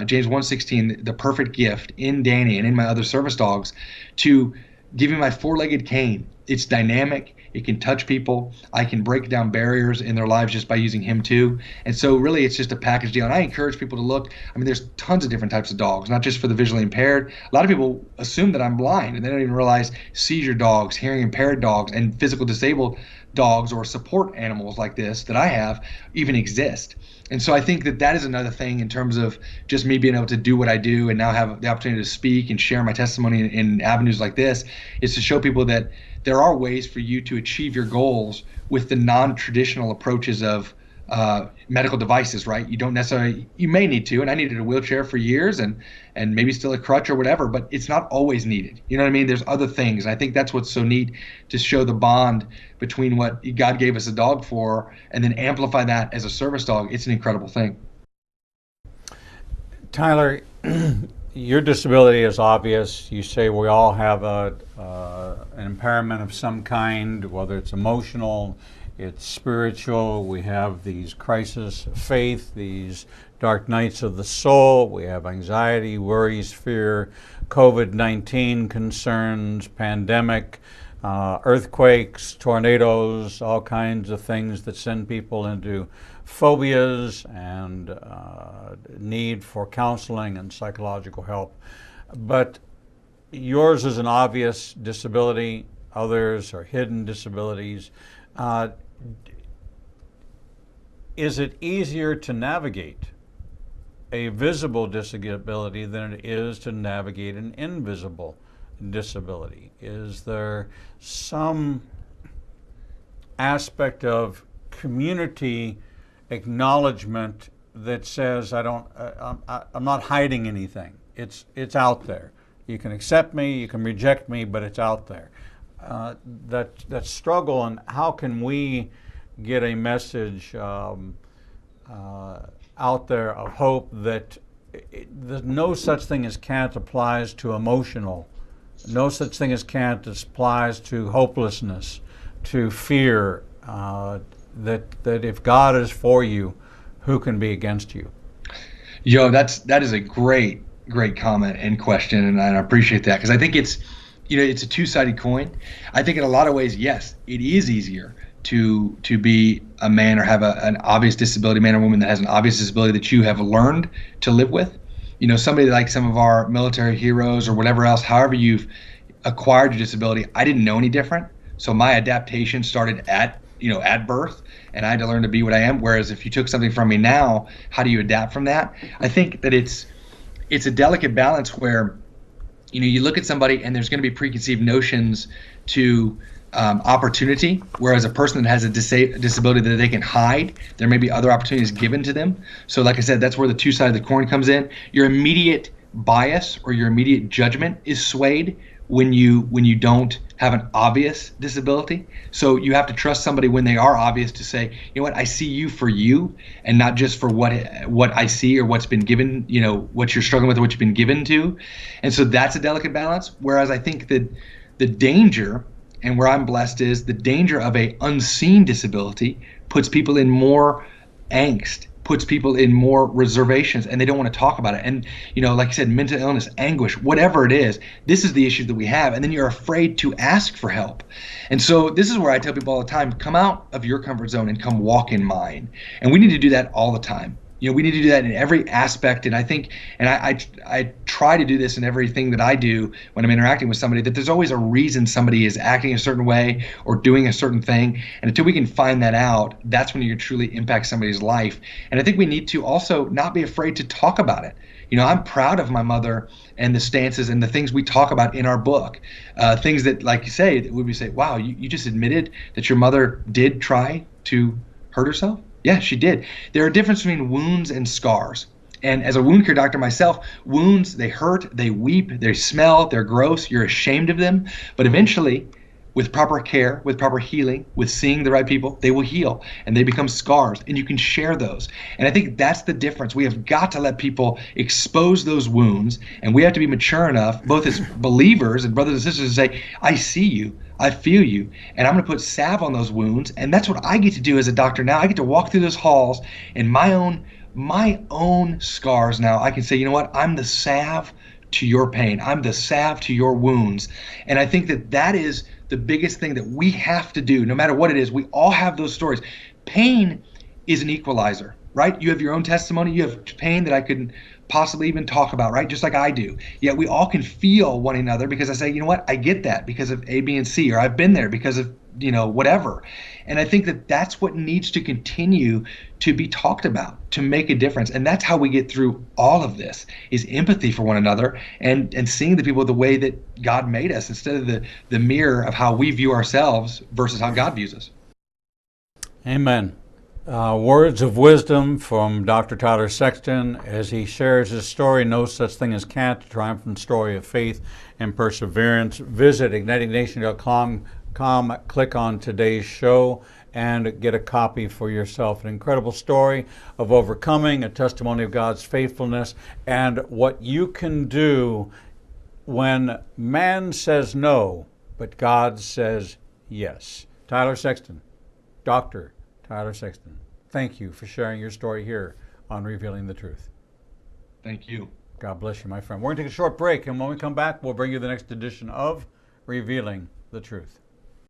James 1:16, the perfect gift in Danny and in my other service dogs, to give me my four-legged cane It's dynamic. It can touch people. I can break down barriers in their lives just by using him too. And so really it's just a package deal. And I encourage people to look. I mean, there's tons of different types of dogs, not just for the visually impaired. A lot of people assume that I'm blind and they don't even realize seizure dogs, hearing impaired dogs, and physical disabled dogs or support animals like this that I have even exist. And so I think that that is another thing in terms of just me being able to do what I do and now have the opportunity to speak and share my testimony in avenues like this, is to show people that there are ways for you to achieve your goals with the non-traditional approaches of medical devices, right? You don't necessarily, you may need to, and I needed a wheelchair for years and maybe still a crutch or whatever, but it's not always needed. You know what I mean? There's other things. And I think that's what's so neat, to show the bond between what God gave us a dog for and then amplify that as a service dog. It's an incredible thing. Tyler, your disability is obvious. You say we all have an impairment of some kind, whether it's emotional, it's spiritual. We have these crises of faith, these dark nights of the soul. We have anxiety, worries, fear, COVID-19 concerns, pandemic, earthquakes, tornadoes, all kinds of things that send people into phobias and need for counseling and psychological help. But yours is an obvious disability. Others are hidden disabilities. Is it easier to navigate a visible disability than it is to navigate an invisible disability? Is there some aspect of community acknowledgement that says I'm not hiding anything? It's out there. You can accept me, you can reject me, but it's out there. That struggle, and how can we get a message out there of hope that no such thing as Cant applies to emotional, no such thing as Cant applies to hopelessness, to fear, that if God is for you, who can be against you? That is a great comment and question, and I appreciate that, because I think it's a two-sided coin. I think in a lot of ways, yes, it is easier to be a man or have an obvious disability, man or woman that has an obvious disability that you have learned to live with. Somebody like some of our military heroes or whatever else, however you've acquired your disability, I didn't know any different. So my adaptation started at birth, and I had to learn to be what I am. Whereas if you took something from me now, how do you adapt from that? I think that it's a delicate balance where you look at somebody and there's going to be preconceived notions to opportunity, whereas a person that has a disability that they can hide, there may be other opportunities given to them. So like I said, that's where the two sides of the coin comes in. Your immediate bias or your immediate judgment is swayed when you don't have an obvious disability. So you have to trust somebody when they are obvious to say, you know what, I see you for you, and not just for what I see or what's been given, what you're struggling with or what you've been given to. And so that's a delicate balance. Whereas I think that the danger, and where I'm blessed, is the danger of a unseen disability puts people in more angst, puts people in more reservations, and they don't want to talk about it. And like I said, mental illness, anguish, whatever it is, this is the issue that we have, and then you're afraid to ask for help. And so this is where I tell people all the time, come out of your comfort zone and come walk in mine. And we need to do that all the time. We need to do that in every aspect. And I think, and I try to do this in everything that I do when I'm interacting with somebody, that there's always a reason somebody is acting a certain way or doing a certain thing. And until we can find that out, that's when you can truly impact somebody's life. And I think we need to also not be afraid to talk about it. I'm proud of my mother and the stances and the things we talk about in our book. Things that, like you say, that we say, wow, you just admitted that your mother did try to hurt herself? Yeah, she did. There are differences between wounds and scars. And as a wound care doctor myself, wounds, they hurt, they weep, they smell, they're gross, you're ashamed of them. But eventually, with proper care, with proper healing, with seeing the right people, they will heal and they become scars, and you can share those. And I think that's the difference. We have got to let people expose those wounds, and we have to be mature enough, both as believers and brothers and sisters, to say, I see you, I feel you, and I'm going to put salve on those wounds. And that's what I get to do as a doctor now. I get to walk through those halls in my own scars now. I can say, you know what, I'm the salve to your pain. I'm the salve to your wounds. And I think that is the biggest thing that we have to do, no matter what it is, we all have those stories. Pain is an equalizer, right? You have your own testimony. You have pain that I couldn't possibly even talk about, right? Just like I do. Yet we all can feel one another because I say, you know what? I get that because of A, B, and C, or I've been there because of, whatever. And I think that that's what needs to continue to be talked about to make a difference. And that's how we get through all of this, is empathy for one another and seeing the people the way that God made us instead of the mirror of how we view ourselves versus how God views us. Amen. Words of wisdom from Dr. Tyler Sexton as he shares his story, No Such Thing as Cant, a triumphant story of faith and perseverance. Visit ignitingnation.com, click on today's show, and get a copy for yourself. An incredible story of overcoming, a testimony of God's faithfulness, and what you can do when man says no, but God says yes. Tyler Sexton, Dr. Tyler Sexton, thank you for sharing your story here on Revealing the Truth. Thank you. God bless you, my friend. We're going to take a short break, and when we come back, we'll bring you the next edition of Revealing the Truth.